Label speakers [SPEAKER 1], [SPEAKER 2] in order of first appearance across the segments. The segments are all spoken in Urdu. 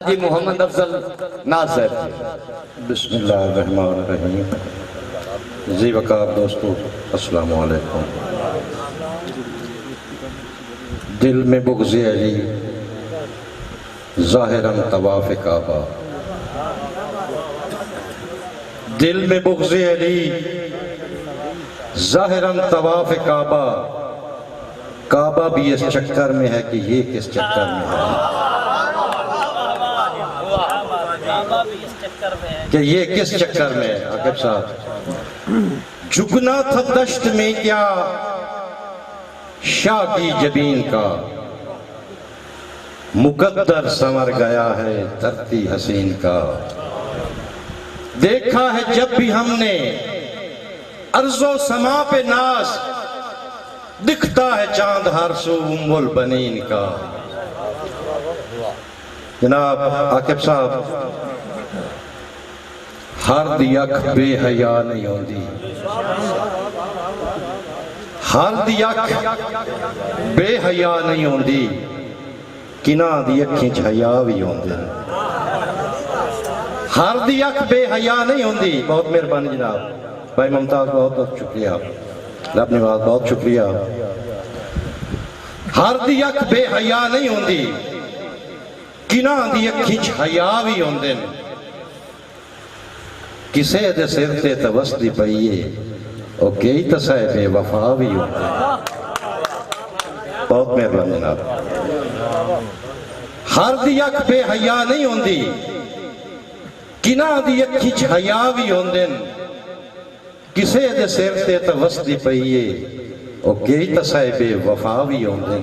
[SPEAKER 1] جی محمد افضل ناصر.
[SPEAKER 2] بسم اللہ الرحمن الرحیم. زی وقار دوستو السلام علیکم. دل میں بغض علی ظاہراً طواف کعبہ. دل میں بغض علی ظاہراً طواف کعبہ. کعبہ بھی اس چکر میں ہے کہ یہ کس چکر میں ہے، کہ یہ کس چکر میں ہے. عاقب صاحب جھکنا تھا دشت میں کیا شاہ کی جبین کا، مقدر سنور گیا ہے دھرتی حسین کا. دیکھا ہے جب بھی ہم نے ارض و سما پہ ناز، دکھتا ہے چاند ہر سو ام البنین کا. جناب عاقب صاحب ہر دی اکھ بے حیا نہیں ہوندی، ہر دی اکھ بے حیا نہیں ہوندی، کناں دی اکھیں چ حیا بھی ہوندے. ہر دی اکھ بے حیا نہیں ہوندی. بہت مہربانی جناب بھائی ممتاز، بہت بہت شکریہ، اپنی بات بہت شکریہ. ہر دی اکھ بے حیا نہیں ہوندی، کناں دی اکھیں چ حیا بھی ہوندے. کسے دے سر تے توسطی پئیے او کئی تصائے بے وفا بھی ہوندے. بہت مہربانی جناب. ہر دی اکھ بے حیا نہیں ہوندی، کناں دی اکھیں چ حیا بھی ہوندے. کسے دے سر تے توسطی پئیے او کئی تصائے بے وفا بھی ہوندے.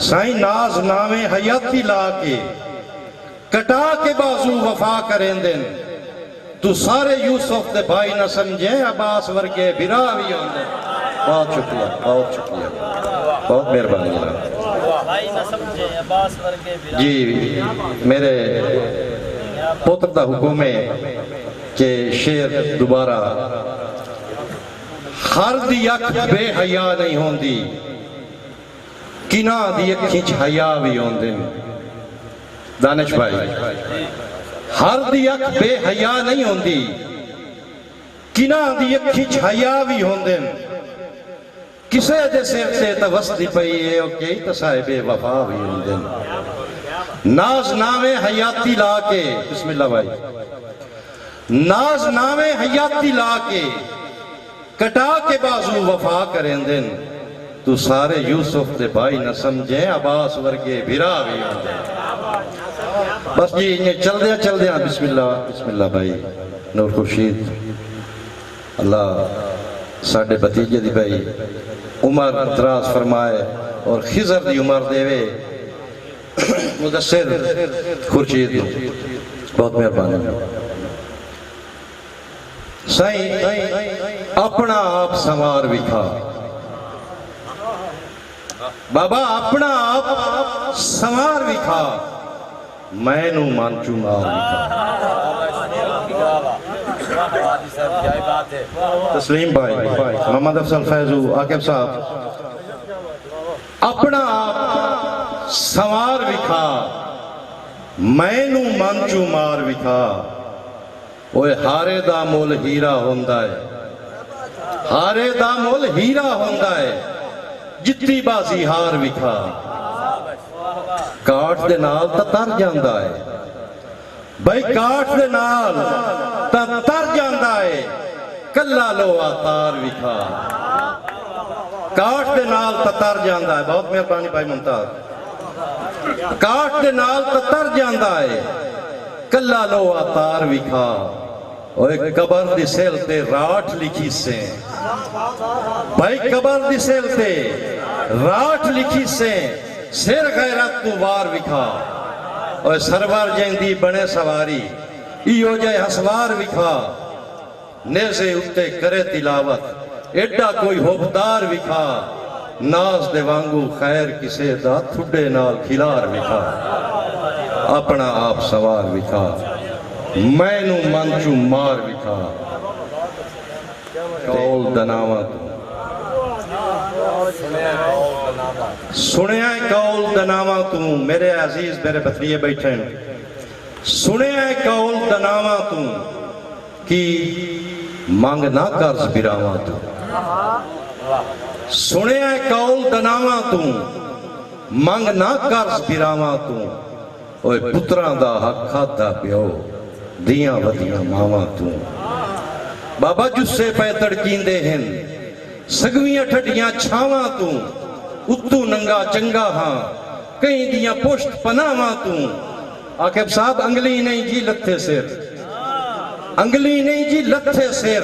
[SPEAKER 2] سائیں ناز نامے حیاتی لا کے کٹا کے بازو وفا کریں دن. تو سارے یوسف دے بھائی نہ سمجھیں عباس ورگے برا بھی ہوندے. بہت شکریہ، بہت شکریہ، بہت مہربانی جناب. جی میرے پوتر دا حکم ہے کہ شعر دوبارہ. ہر دی اکھ بے حیا نہیں ہوندی، کناں دی اکھیں چ حیا بھی ہوندے. دانش بھائی ہر دی اکھ بے حیا نہیں ہوندی، کناں دی اکھیں چ حیا بھی ہوندے. کسے دے سر تے توسطی پئیے او کئی تصائے بے وفا بھی ہوندے. ناز نامے حیاتی لا کے، بسم اللہ بھائی، ناز نامے حیاتی لا کے کٹا کے بازو وفا کریں دن. تو سارے یوسف دے بھائی نہ سمجھیں عباس ورگے بھرا بھی ہوندے. بس جی انہیں چل دیا بسم اللہ بھائی. نور خورشید اللہ ساڑھے بتیجے دی بھائی عمر دراز فرمائے اور خضر دی عمر دے وے. مدثر خورشید بہت مہربانی. سائیں اپنا آپ سنوار وکھا، بابا اپنا آپ سنوار وکھا، میں نو مانچو مار وکھا. تسلیم بھائی، محمد افضل فیضو، عاقب صاحب اپنا آپ سنوار وکھا، میں نو مانچو مار وکھا. اوے ہارے دا مول ہیرا ہوندا ہے، ہارے دا مول ہیرا ہوندا ہے، جتی بازی ہار وکھا. کاٹ دے نال تا تر جاندا ہے بھائی، کاٹ دے نال تا تر جاندا ہے، کلا لوہا تار وکھا. کاٹ دے نال تا تر جاندا ہے. بہت مہربانی بھائی ممتاز. کاٹ دے نال تا تر جاندا ہے، کلا لوہا تار وکھا. اور ایک قبر دی سیل تے راٹھ لکھی سے بھائی، قبر دی سیل تے راٹھ لکھی سے سر غیرت تو وار وکھا. اور سرور جیندی بنے سواری ایو جائے ہسوار وکھا. نیزے اتے کرے تلاوت ایڈا کوئی ہوبدار وکھا. ناز دے وانگو خیر کسے دا تھوڑے نال کھلار وکھا. اپنا آپ سوار وکھا، میں نو منچو مار وکھا. کول دناواں تو سنیا کول دناواں تو. میرے عزیز میرے بطریے بیٹھے ہیں، سنیا ہے قول دناواں تو کی منگ نہ قرض براواں تو سنیا ہے قول دناواں تو منگ نہ قرض براواں تو اوے پتراں دا حق کھادا پیو دیاں ودیاں ماواں تو بابا جسے پہ تڑکیندے ہیں سگویاں ٹھڈیاں چھاواں تو اتو ننگا چنگا ہاں کہیں دیاں پشت پناواں تو آکھب صاحب انگلی نہیں جی لتھے سیر انگلی نہیں جی لتھے سیر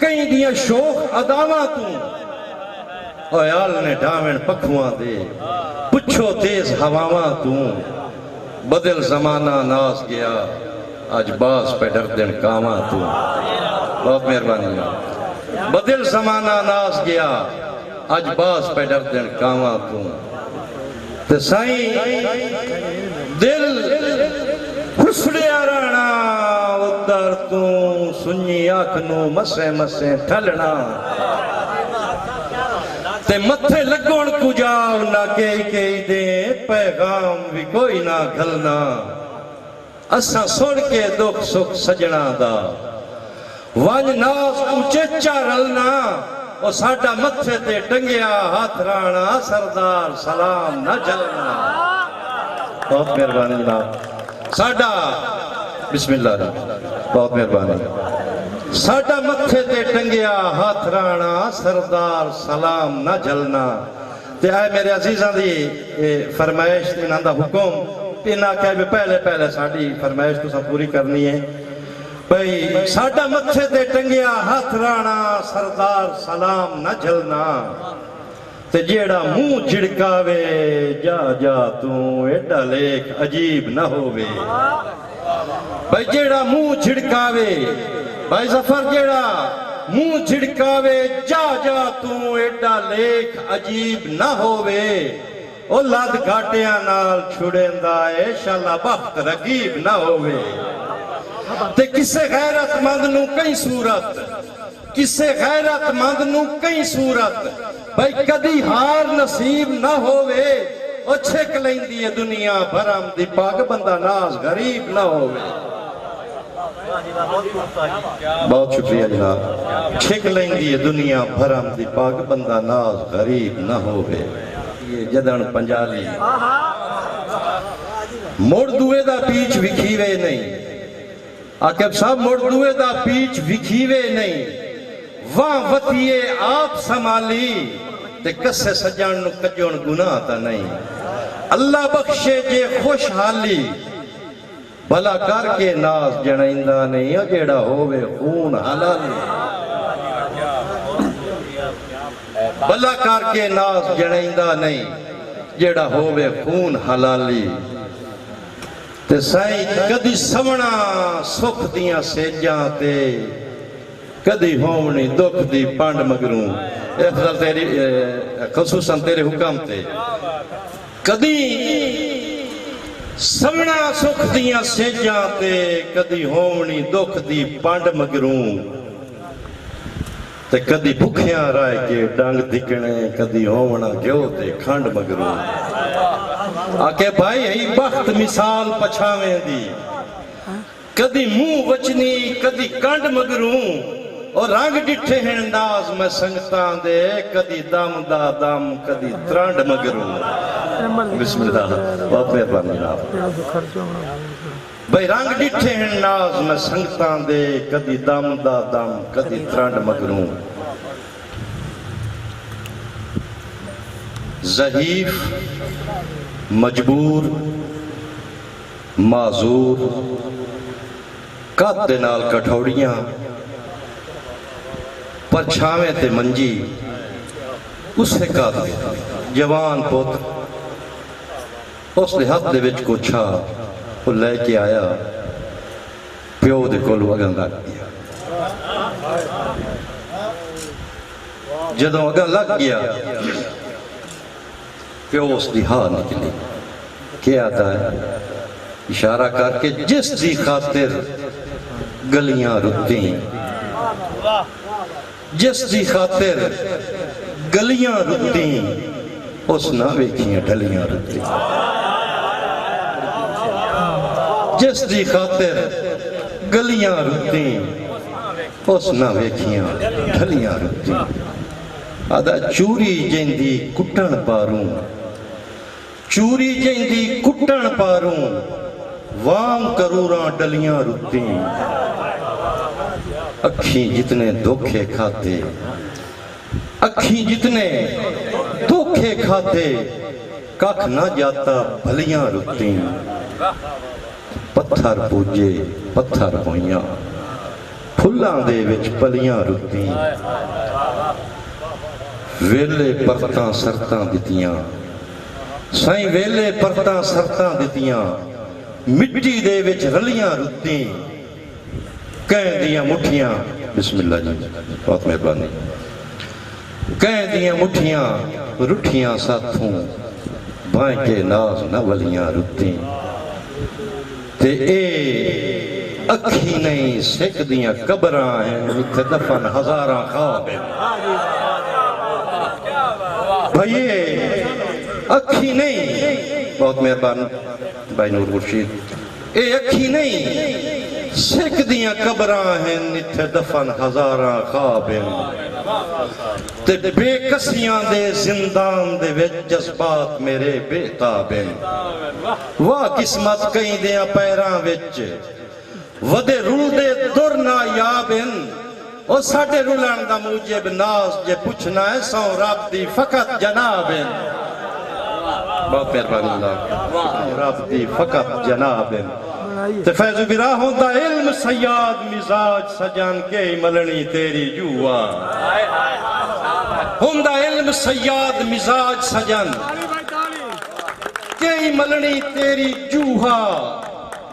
[SPEAKER 2] کہیں دیاں شوخ اداواں تو اویال نے ڈاوین پکھواں دے پچھو تیز ہواواں تو بدل زمانہ ناز گیا آج باز پہ ڈردن کاماں تو بہت مہربانی بدل زمانہ ناز گیا آج باز پہ ڈردن کاماں تو تے سائیں دل خسڑیا رانا ادھر تو سنی آنکھنوں مسے مسے ٹھلنا تے متھے لگون کو جاؤ نہ کئی دے پیغام بھی کوئی نہ گھلنا اساں سوڑ کے دکھ سکھ سجنا دا وانج ناس اچچا رلنا اور ساڑھا متھے تے ٹنگیا ہاتھ رانا سردار سلام نہ جلنا بہت مہربانی جناب ساڑھا بسم اللہ بہت مہربانی ساڑھا متھے تے ٹنگیا ہاتھ رانا سردار سلام نہ جلنا تے آئے میرے عزیزاں دی فرمائش تے ناندہ حکم انہاں کہے بھی پہلے ساڑھی فرمائش تو سب پوری کرنی ہے بھئی ساڑھا متھے تے ٹنگیا ہاتھ رانا سردار سلام نہ جلنا تے جیڑا منہ جھڑکاوے جا تو ایڈا لیک عجیب نہ ہووے بھئی جیڑا منہ جھڑکاوے بھائی ظفر جیڑا منہ جھڑکاوے جا تو ایڈا لیک عجیب نہ ہووے او لاد گھاٹیاں نال چھڑیندا اے شالا بخت رگیب نہ ہووے تے کسے غیرت مند نو کئی صورت کسے غیرت مند نو کئی صورت بھائی کدی ہار نصیب نہ ہووے او چھک لیندی ہے دنیا بھرم دی پاک بندہ ناز غریب نہ ہووے بہت شکریہ جناب چھک لیندی ہے دنیا بھرم دی پاک بندہ ناز غریب نہ ہووے یہ جدن پنجالی موڑ دوئے دا پیچ وکھیوے نہیں آقب صاحب موڑ دوئے دا پیچ وکھیوے نہیں وہاں وطیے آپ سمالی تے کسے سجان نو کجون گناہ تا نہیں اللہ بخشے جے خوشحالی بھلا کر کے ناز جنائندہ نہیں او جیڑا ہووے خون حلالی بھلا کر کے ناز جنائندہ نہیں جیڑا ہووے خون حلالی تے سائیں کدی سمنا سکھ دیاں سیجاں تے کدی ہومنی دکھ دی پانڈ مگروں افضل تیری خصوصاً تیرے حکم تے کدی سمنا سکھ دیاں سیجاں تے کدی ہومنی دکھ دی پانڈ مگروں تے کدی بھکھیاں رائے کے ڈانگ دکھنے کدی ہومنا گیو تے کھانڈ مگروں آکے بھائی ہی بخت مثال پچھاویں دی کدی منہ وچنی کدی کنڈ مگروں اور رنگ ڈٹھے ہیں انداز میں سنگتان دے کدی دم دا دم کدی ترانڈ مگروں بسم اللہ بہت مہربانی جناب بھائی رنگ ڈٹھے ہیں انداز میں سنگتان دے کدی دم دا دم کدی ترانڈ مگروں ضعیف مجبور معذور کات دے نال کٹھوڑیاں پرچھاویں تے منجی اسے کات دے جوان پوت اس دے ہاتھ دے وچ کوچھا وہ لے کے آیا پیو دے کولو اگن لگ گیا جدوں اگن لگ گیا پیو اس دی ہاں نکلی کیا آتا ہے اشارہ کر کے جس دی خاطر گلیاں رکھیں جس دی خاطر گلیاں رکھیں اس نہ ویکھیں ڈھلیاں رکھیں جس دی خاطر گلیاں رُتیں اس نہ ویکھیاں ڈھلیاں رُتیں آدھا چوری جیندی کٹن پاروں چوری جیندی کٹن پاروں وام کروراں ڈلیاں رُتیں اکھیں جتنے دھوکے کھاتے اکھیں جتنے دھوکے کھاتے ککھ نہ جاتا بھلیاں رُتیں پتھر پوجے پتھر ہویاں پھلاں دے وچ پلیاں رُتیں ویلے پرتاں سرتاں دتیاں سائیں ویلے پرتاں سرتاں دتیاں مٹی دے وچ رلیاں رُتیں کہیں دیاں مٹھیاں بسم اللہ جی بہت مہربانی کہیں دیاں مٹھیاں رٹھیاں ساتھوں بائیں کے ناز نہ ولیاں رُتیں تے اے اکھی نہیں سکھ دیاں قبراں ہیں اتھے دفن ہزاراں خواب ہیں بھائیے اکھی نہیں بہت مہربان بھائی نور مرشید اے اکھی نہیں سکھ دیاں قبراں ہیں اتھے دفن ہزاراں خواب ہیں تے بے کسیاں دے زندان دے وچ جذبات میرے بے تاب ہیں واہ قسمت کہیں دیاں پیراں وچ ودے رول دے در نایاب ہیں اور ساڑھے رولان دا موجب ناز جے پوچھنا ہے سو رب دی فقط جناب ہیں بہت مہربانی اللہ رب دی فقط جناب ہیں تے فیض براہ ہوندہ علم سیاد مزاج سجان کے ملنی تیری جوا ہوندہ علم سیاد مزاج سجان کے ملنی تیری جوہا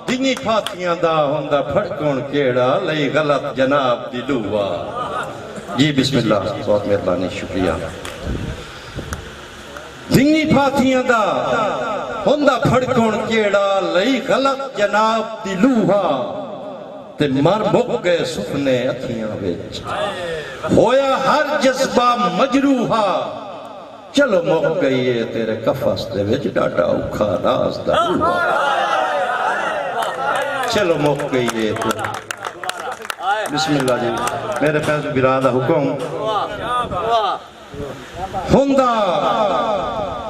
[SPEAKER 2] دنی پھاتیاں دا ہوندہ پھڑکون کیڑا لئی غلط جناب دی لوا جی بسم اللہ بہت مہربانی شکریہ دنی پھاتیاں دا ہوندہ پھڑکون کیڑا لئی غلط جناب دی لوہا تے مر مک گئے سپنے اتھیاں وچ ہویا ہر جذبہ مجروحا چلو مک گئی ہے تیرے کفس دے وچ ڈاٹا اوکھا راز دا چلو مک گئی ہے تو بسم اللہ جی میرے فیض برادہ حکم ہوندہ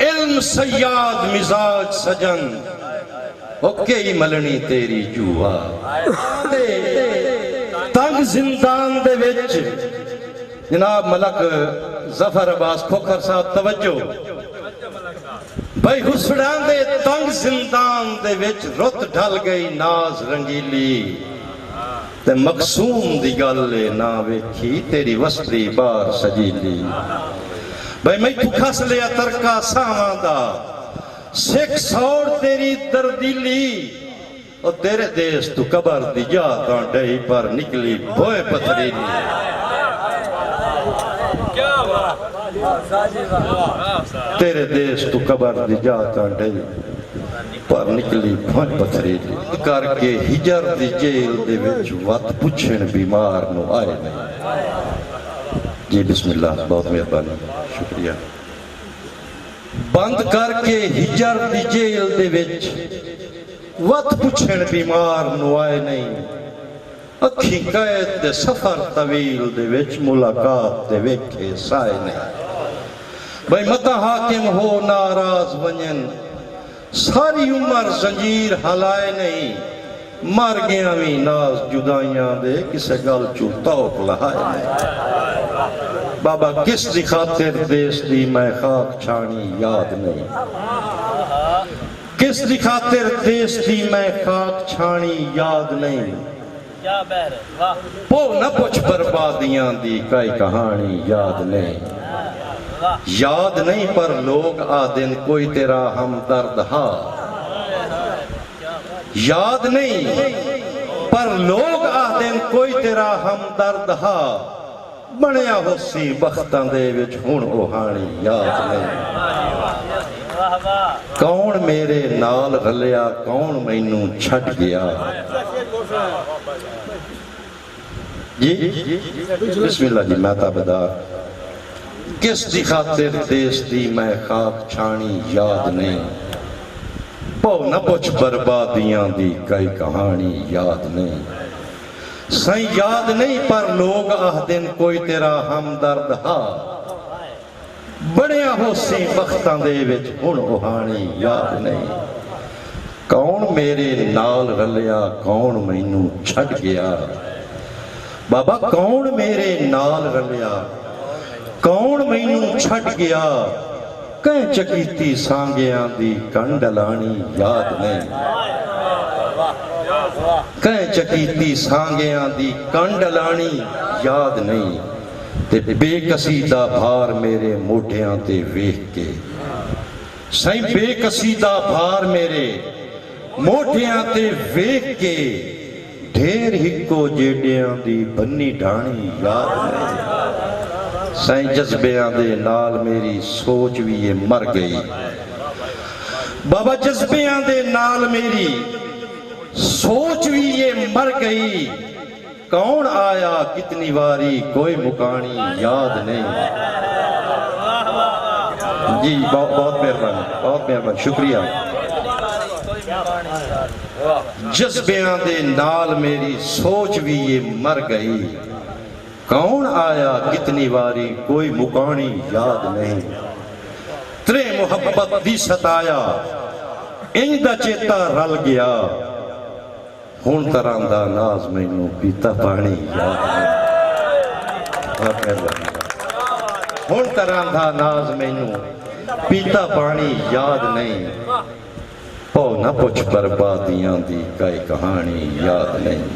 [SPEAKER 2] علم سیاد مزاج سجن اوکے ہی ملنی تیری جوہا تنگ زندان دے وچ جناب ملک ظفر عباس کھوکھر صاحب توجہ بھائی حسڑان دے تنگ زندان دے وچ رت ڈھل گئی ناز رنگیلی تے مقصوم دی گلے نہ ویکھی تیری وسطی بار سجیلی بھائی میں تو کھس لیا ترکا سامان دا سکھ سوڑ تیری دردیلی اور تیرے دیس تو قبر دی جاتاں ڈہی پر نکلی بوئے پتھریلی تیرے دیس تو قبر دی جاتاں ڈہی پر نکلی بوئے پتھریلی کر کے ہجر دی جیل دے وچ وقت پچھن بیمار نو آئے نہیں جی بسم اللہ بہت مہربانی شکریہ بند کر کے ہجر دی جیل دے وچ وقت پچھن بیمار نو آئے نہیں اکھی قید دے سفر طویل دے وچ ملاقات دے ویکھے سائے نہیں بھائی متا حاکم ہو ناراض ونین ساری عمر زنجیر ہلائے نہیں مر گیا بھی ناز جدائیاں دے کسے گل چو توق لہائے نہیں بابا کس دی خاطر دیس دی میں خاک چھانی یاد نہیں کس دی خاطر دیس دی میں خاک چھانی یاد نہیں پو نہ پوچھ بربادیاں دی کئی کہانی یاد نہیں یاد نہیں پر لوگ آدن کوئی تیرا ہمدرد ہا یاد نہیں پر لوگ آدن کوئی تیرا ہمدرد ہا بنیا ہو سی بختان دے وچ ہون اوہانی یاد نہیں کون میرے نال رلیا کون مینوں چھٹ گیا جی بسم اللہ جی مہتا بدار کس دی خاطر دیس دی میں خاک چھانی یاد نہیں پو نہ پوچھ بربادیاں دی کئی کہانی یاد نہیں سائیں یاد نہیں پر لوگ آہدن کوئی تیرا ہمدرد ہا بڑیا ہو سی وقتاں دے وچ ہن اوہانی یاد نہیں کون میرے نال رلیا کون مینوں چھڈ گیا بابا کون میرے نال رلیا کون مینوں چھڈ گیا کہیں چکیتی سانگیاں دی کنڈلانی یاد نہیں کہیں چکیتی سانگیاں دی کنڈلانی یاد نہیں تے بے کسی دا بھار میرے موڈیاں تے ویکھ کے سائیں بے کسی دا بھار میرے موڈیاں تے ویکھ کے ڈھیر ہکو جیڈیاں دی بنی ڈھانی یاد نہیں سائیں جذبیاں دے نال میری سوچ بھی یہ مر گئی بابا جذبیاں دے نال میری سوچ بھی یہ مر گئی کون آیا کتنی واری کوئی مکانی یاد نہیں جی بہت مہربانی شکریہ جذبیاں دے نال میری سوچ بھی یہ مر گئی کون آیا کتنی واری کوئی مکانی یاد نہیں ترے محبت دی ستایا انج دا چیتا رل گیا ہون تران دا ناز مینوں پیتا پانی یاد نہیں ہون تران دا ناز مینوں پیتا پانی یاد نہیں پو نہ پوچھ بربادیاں دی کئی کہانی یاد نہیں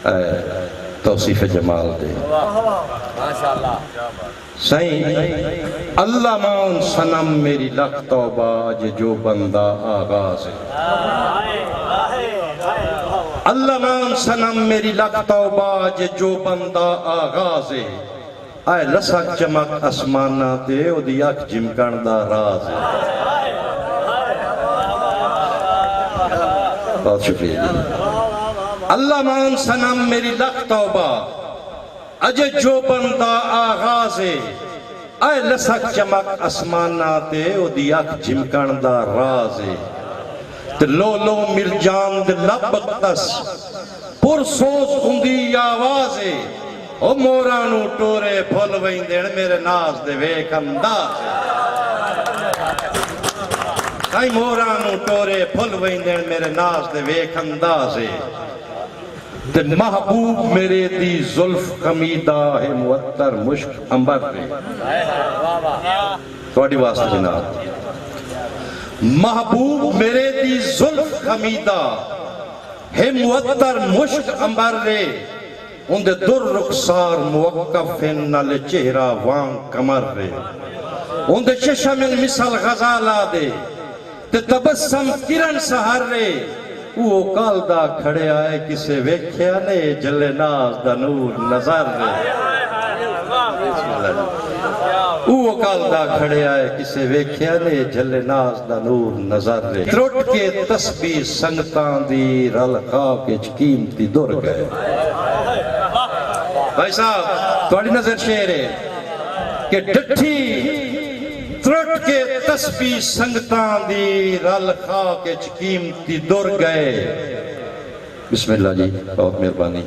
[SPEAKER 2] اے توصیف جمال دے سائیں اللہ مان سنم میری لکھ توبہ آج جو بندہ آغاز ہے اللہ مان سنم میری لکھ توبہ آج جو بندہ آغاز ہے آئے لسک چمک اسمانہ تے او دی اکھ جمکن دا راز ہے بہت شکریہ اللہ مان سنم میری لکھ توبہ اجے جو بندہ آغاز ہے آئے لسک چمک اسمانہ تے او دی اکھ جمکن دا راز ہے تے لو لو مرجان دے لب اقتس پر سوز اندی آواز ہے او مورانو ٹورے پھول ویندین میرے ناز دے ویک انداز ہے مورانو ٹورے پھول ویندین میرے ناز دے ویک انداز ہے تے محبوب میرے دی ظلف خمیدہ ہے معطر مشک امبر رے توڑی واسطہ جناب محبوب میرے دی ظلف خمیدہ ہے معطر مشک امبر رے ان دے در رخسار موقف نال چہرہ وان کمر رے ان دے چشم مثل غزالہ دے تے تبسم کرن سہر رے وہ کال دا کھڑے آئے کسے ویکھیا نے جلے ناز دا نور نظر رے وہ کال دا کھڑے آئے کسے ویکھیا نے جلے ناز دا نور نظر رے ترٹ کے تسبیح سنگتان دی رل خاک اچ قیمتی دور گئے بھائی صاحب توڑی نظر شعر ہے کہ ڈٹھی ترٹ کے تسبیح سنگتان دی رل خاک اچ قیمتی دور گئے بسم اللہ جی بہت مہربانی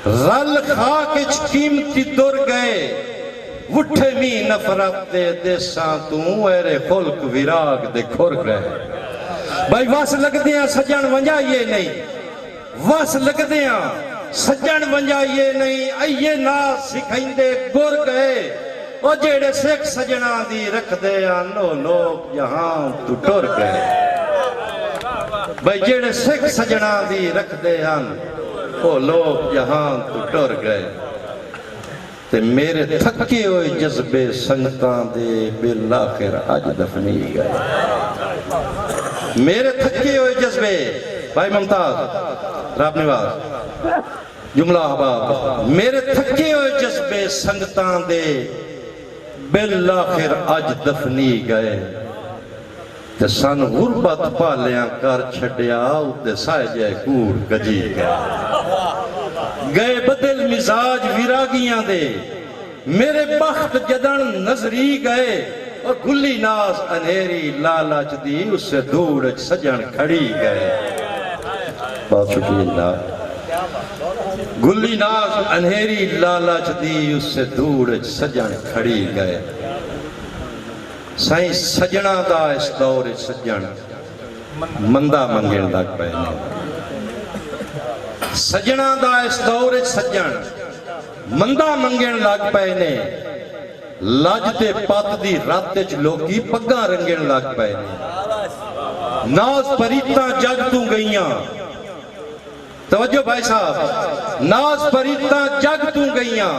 [SPEAKER 2] رل خاک اچ قیمتی دور گئے وٹھے می نفرت دے دیساں تو ایرے خلق ویراگ دے کھور گئے بھائی واس لگ دیاں سجن ونجائیے نہیں واس لگ دیاں سجن ونجائیے نہیں ایے ناز سکھائیں دے گر گئے او جیڑے سکھ سجنہ دی رکھ دے آنو لوگ یہاں تو ٹور گئے بھائی جیڑے سکھ سجنہ دی رکھ دے آنو لوگ یہاں تو ٹور گئے تے میرے تھکے ہوئے جذبے سنگتاں دے بالآخر آج دفنی گئے میرے تھکے ہوئے جذبے بھائی ممتاز راب نواز جملہ احباب میرے تھکے ہوئے جذبے سنگتاں دے بالآخر آج دفنی گئے تے سن غربت پالیاں کر چھڑیا اتے سائے جائے کوڑ گجی گئے گئے بدل مزاج ویراگیاں دے میرے بخت جدن نظری گئے اور گلی ناز انہیری لالچ دی اس سے دور سجن کھڑی گئے. بہت شکریہ اللہ. گلی ناز انہیری لالچ دی اس سے دور سجن کھڑی گئے. سائیں سجنا دا اس دور سجن مندہ منگن لگ پے نے. سجنا دا اس دور سجن مندہ منگن لگ پے نے. لج تے پت دی رات وچ لوکی پگاں رنگن لگ پے نے. ناز پریتاں جگ تو گئیاں. توجہ بھائی صاحب, ناز پریتاں جگ تو گئیاں.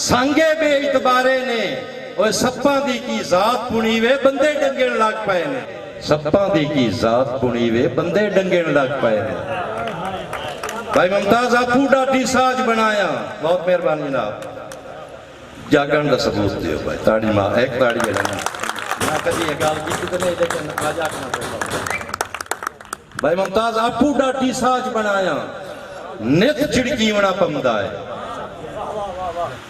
[SPEAKER 2] سانگے بے اعتبارے نے اوے سپاں دی کی ذات پونی وے بندے ڈنگن لگ پے نے. سپاں دی کی ذات پونی وے بندے ڈنگن لگ پے نے. بھائی ممتاز آپو ڈاٹی ساج بنایا. بہت مہربانی جناب. جاگن دا ثبوت دیو بھائی. تاڑی ماں ایک تاڑی ہے نا کدی یہ گال کی تو نہیں لیکن آج آکھنا پڑتا. بھائی ممتاز آپو ڈاٹی ساج بنایا. نت جھڑکی ونا پمدا ہے.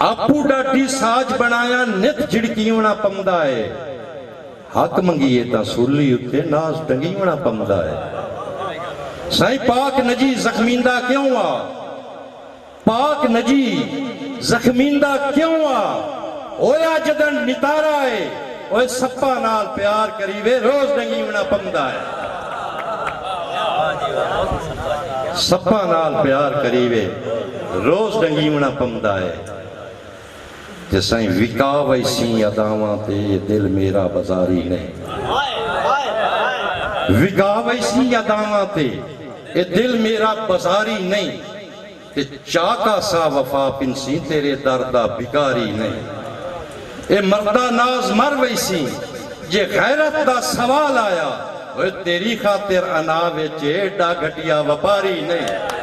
[SPEAKER 2] آپو ڈاٹی ساج بنایا نت جھڑکی ونا پمدا ہے. حق منگیے تا سولی اتے ناز ٹنگی ونا پمدا ہے. سائیں پاک نجی زخمیندہ کیوں آ؟ پاک نجی زخمیندہ کیوں آ؟ اویا جدن نتارا ہے اوے سپا نال پیار کریوے روز ڈنگی ونا پمدا ہے. سپا نال پیار کریوے روز ڈنگی ونا پمدا ہے. کہ سائیں وکا ویسی اداواں تے دل میرا بازاری نہیں. وکا ویسی اداواں تے اے دل میرا بازاری نہیں. کہ چاکا سا وفا پنسی تیرے دردہ بکاری نہیں. اے مردہ ناز مر ویسی جے غیرت دا سوال آیا اوے تیری خاطر اناوے چیڈا گھٹیا وپاری نہیں.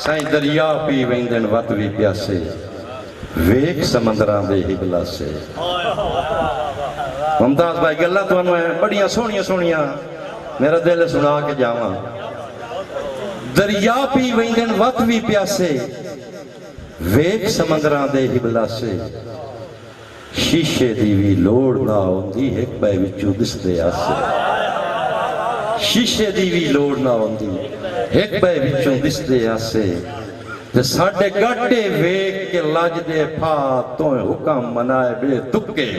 [SPEAKER 2] سائیں دریا پی ویندن وقت بھی پیاسے ویک سمندران دے ہی بلاسے. ممتاز بھائی گلہ تو انہوں ہیں بڑیاں سونیاں سونیاں میرا دل سنا کے جاواں. دریا پی ویندن وقت بھی پیاسے ویک سمندران دے ہی بلاسے. شیشے دی بھی لوڑ نہ ہوندی ایک بے وچو دس دے آسے. شیشے دی بھی لوڑ نہ ہوندی ایک بے وچوں دس دے آسے. تے ساڑھے گاٹے ویک کے لاج دے پھا تویں حکم منائے بے تکے.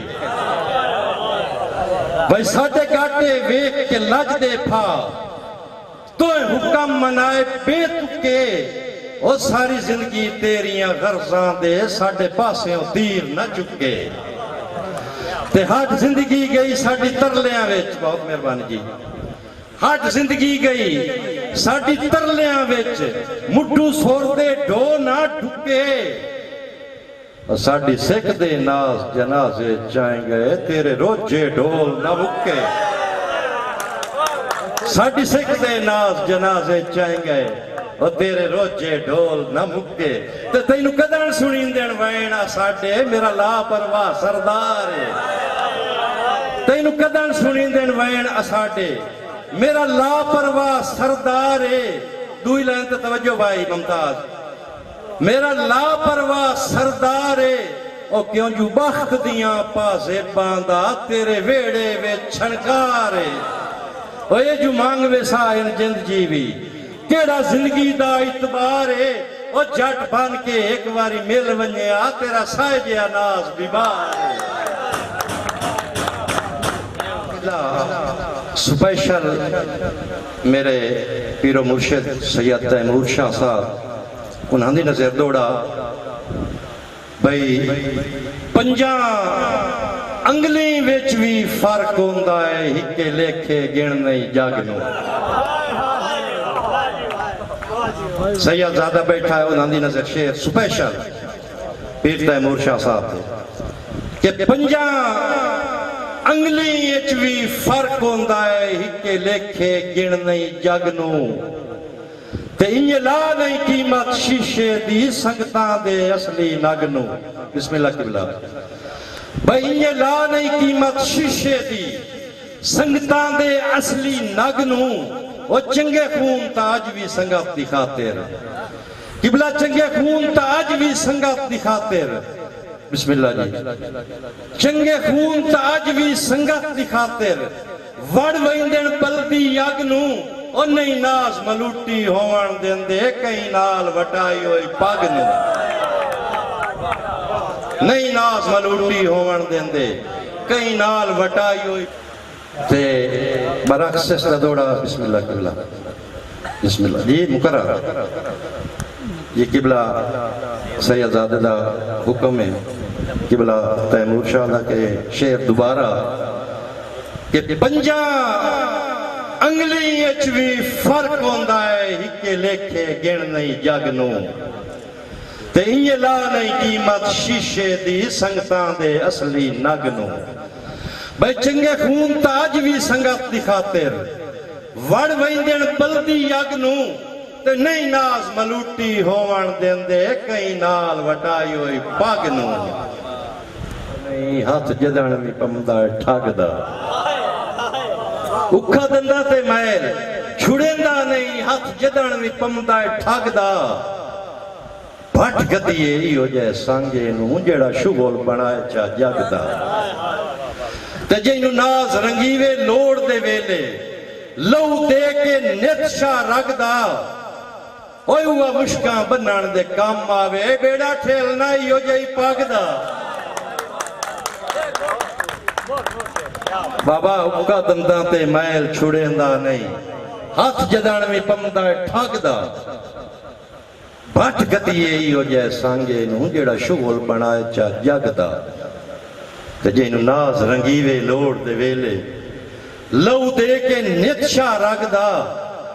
[SPEAKER 2] بھائی ساڑھے گاٹے ویک کے لاج دے پھا تویں حکم منائے بے تکے. او ساری زندگی تیریاں غرضاں دے ساڑھے پاسیں تیر نہ چکے. تے ہٹ زندگی گئی ساڑھی ترلیاں ویچ. بہت مہربانی جی. ہٹ زندگی گئی ساڑھی ترلیاں ویچ مٹھو سور دے ڈو نہ ڈھکے. ساڑھی سکھ دے ناز جنازے چائیں گئے تیرے روجے ڈھول نہ مکے. ساڑھی سکھ دے ناز جنازے چائیں گئے اور تیرے روجے ڈھول نہ مکے. تے تینو قدر سنین دین وینا ساڑھے میرا لا پرواہ سردار ہے. تینو قدر سنین دین وینا ساڑھے میرا لا پرواہ سردار ہے. دوئی لائن تے توجہ بھائی ممتاز. میرا لا پرواہ سردار ہے. او کیوں جو بخت دیاں پاسے باندھا تیرے ویڑے وے چھنکار ہے. او یہ جو مانگ وے سائن جند جیوی کیڑا زندگی دا اعتبار ہے. او جٹ بن کے ایک واری مل ونیا تیرا سائے جیا ناز بیمار ہے. سپیشل میرے پیرو مرشد سید تیمور شاہ صاحب انہاں دی نظر دوڑا بھئی پنجاں انگلی وچ بھی فرق ہوندا ہے ہکے لیکھے گن نہیں جاگنو. سید زیادہ بیٹھا ہے انہاں دی نظر شیر سپیشل پیر تیمور شاہ صاحب کہ پنجاں انگلی اچ بھی فرق ہوندا ہے ہکے لیکھے گن نہیں جاگنو. تے انہیں لا نہیں قیمت شیشے دی سنگتاں دے اصلی نگنو. بسم اللہ کی بلا. بھئی انہیں لا نہیں قیمت شیشے دی سنگتاں دے اصلی نگنو. وہ چنگے خون تاج بھی سنگت دی خاطر قبلہ چنگے خون تا اج بھی سنگت دی خاطر بسم اللہ جی چنگے خون تا اج بھی سنگت دی خاطر وڑ ویندن بلدی یگ نو او نہیں ناز ملوٹی ہون دیندے کئی نال وٹائی ہوئی پگ نو نہیں ناز ملوٹی ہون دیندے کئی نال وٹائی ہوئی تے برعکس سے دوڑا بسم اللہ قبلہ بسم اللہ جی مقرر یہ قبلہ سید زادہ دا حکم ہے قبلہ تیمور شاہ دا کے شعر دوبارہ کہ پنجا انگلی اچ بھی فرق ہوندا ہے ہکے لیکھے گن نہیں جگ نو تے یہ لا نہیں قیمت شیشے دی سنگتاں دے اصلی نگ نو بھئی چنگے خون تاج بھی سنگت دی خاطر وڑ ویندن بلدی یگ نو تے نہیں ناز ملوٹی ہون دیندے کئی نال وٹائی ہوئی پگ نو نہیں ہاتھ جدن بھی پمدا ٹھگ دا اکھا دندا تے میل چھڑیندا نہیں ہاتھ جدن بھی پمدا ٹھگ دا بھٹ گدیے ہی ہو جائے سانگے نو جڑا شغل بنائے چا جگ دا تے جینو ناز رنگیوے لوڑ دے ویلے لو دے کے نتشا رگ دا اوہ ہوا مشکاں بنان دے کام آوے بیڑا ٹھیلنا ہی ہو جائی پاگ دا بابا اکا دنداں تے میل چھڑیندا نہیں ہاتھ جدان میں پمدا ٹھگ دا بھٹ گتیے ہی ہو جائے سانگے نو جڑا شغل بنائے چا جگ دا تے جینو ناز رنگیوے لوڑ دے ویلے لو دے کے نتشا رگ دا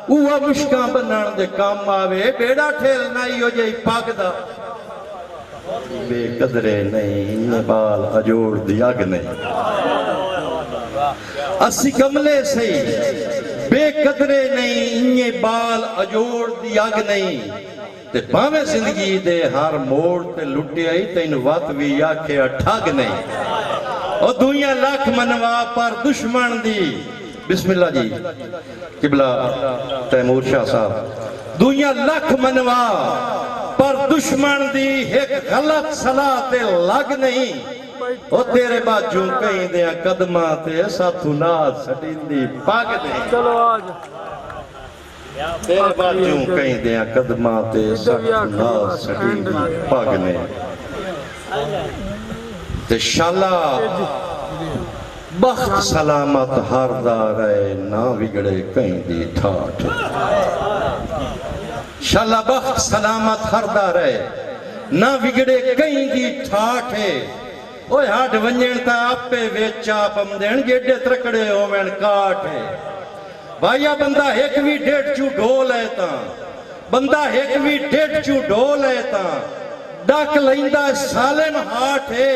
[SPEAKER 2] اوہ مشکاں بنان دے کام آوے بیڑا ٹھیلنا ہی ہو جائی پاگ دا بے قدرے نہیں انہیں بال اجوڑ دی اگ نہیں اسی کملے سے بے قدرے نہیں انہیں بال اجوڑ دی اگ نہیں تے پاویں زندگی دے ہر موڑ تے لٹے آئی تین وقت بھی آکھے ٹھگ نہیں اور دنیا لاکھ منوا پر دشمن دی بسم اللہ جی قبلہ تیمور شاہ صاحب دنیا لاکھ منوا پر دشمن دی ایک غلط صلاح تے لگ نہیں او تیرے باجوں کہیں دیا قدمہ تے ساتھو ناز سٹین دی پاگ نہیں چلو آج تیرے باجوں کہیں دیا قدمہ تے ساتھو ناز سٹین دی پاگ نہیں تے شالا بخت سلامت ہر دارے نہ بگڑے کہیں دی ٹھاٹ شالا بخت سلامت ہر دارے نہ بگڑے کہیں دی ٹھاٹ ہے اوہ ہاٹ ونجن تا آپ پہ ویچا پمدین جیڈے ترکڑے ہومین کاٹ ہے بھائیا بندہ ایک بھی ڈیڑھ چو ڈھول ہے تا بندہ ایک بھی ڈیڑھ چو ڈھول ہے تا ڈاک لائندہ سالم ہاٹ ہے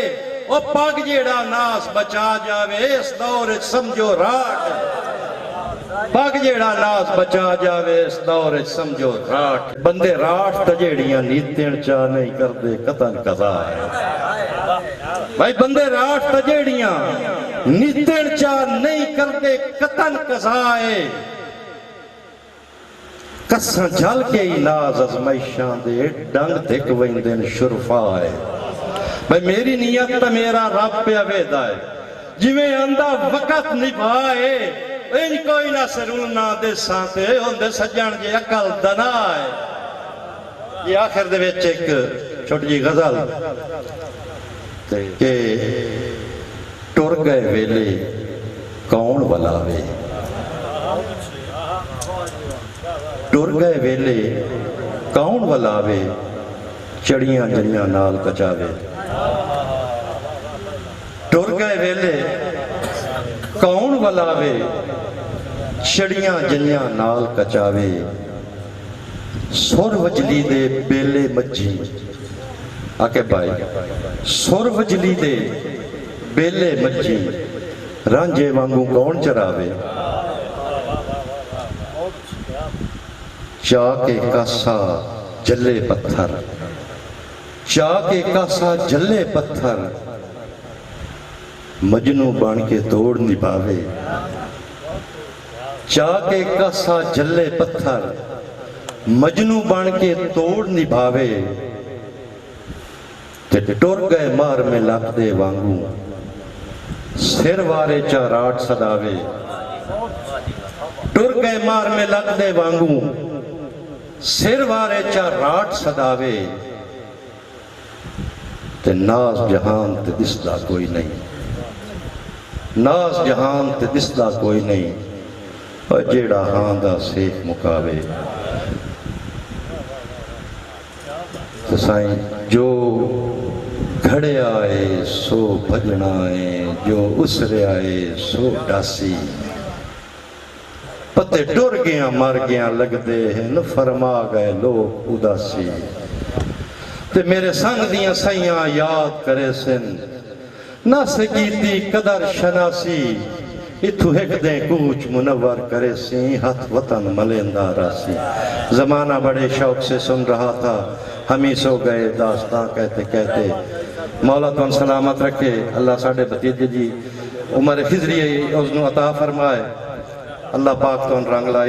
[SPEAKER 2] او پاک جیڑا ناس بچا جاوے اس دور سمجھو راٹ پاک جیڑا ناس بچا جاوے اس دور سمجھو راٹ بندے راٹ تجیڑیاں نیتین چاہ نہیں کر دے قطن قضا ہے بھائی بندے راٹ تجیڑیاں نیتین چاہ نہیں کر دے قطن قضا ہے کساں جھل کے ہی ناز ازمائشاں دے ڈنگ دھک ویندن شرفا ہے بھائی میری نیت تا میرا رب پہ ویدہ ہے جویں اندہ وقت نبھائے ان کوئی نہ سرون نہ دے سانتے ہوندے سجن جے عقل دنا ہے یہ آخر دے ویچ ایک چھوٹ جی غزل کہ ٹور گئے ویلے کون بلاوے ٹور گئے ویلے کون بلاوے چڑیاں جنیاں نال کچاوے ٹور گئے ویلے کون بلاوے چڑیاں جنیاں نال کچاوے سور وجلی دے بیلے مجھی آکے بھائی سور وجلی دے بیلے مجھی رانجے وانگوں کون چراوے چاہ کے کاسا جلے پتھر چاہ کے کاسا جلے پتھر مجنو بان کے توڑ نبھاوے چاہ کے کاسا جلے پتھر مجنو بن کے توڑ نبھاوے تے ٹر گئے مار میں لکھ دے وانگوں سر وارے چا راٹ صداوے ٹر گئے مار میں لکھ دے وانگوں سر وارے چا راٹ صداوے تے ناز جہان تے دسدا کوئی نہیں ناز جہان تے دسدا کوئی نہیں اور جیڑا ہاں دا سیخ مکاوے تو سائیں جو گھڑے آئے سو بھجنا آئے جو اسرے آئے سو ڈاسی پتے ٹر گیا مر گیا لگ دے ہیں فرما گئے لوگ اداسی تے میرے سنگ دیاں سائیاں یاد کرے سن نہ سکیتی قدر شناسی اتھو ہک دیں کوچ منور کرے سی ہاتھ وطن ملیندہ راسی زمانہ بڑے شوق سے سن رہا تھا ہم ہی سو گئے داستان کہتے کہتے مولا تو ان سلامت رکھے اللہ ساڑھے بتیجے جی عمر خضری عزن عطا فرمائے اللہ پاک تو ان رنگ لائے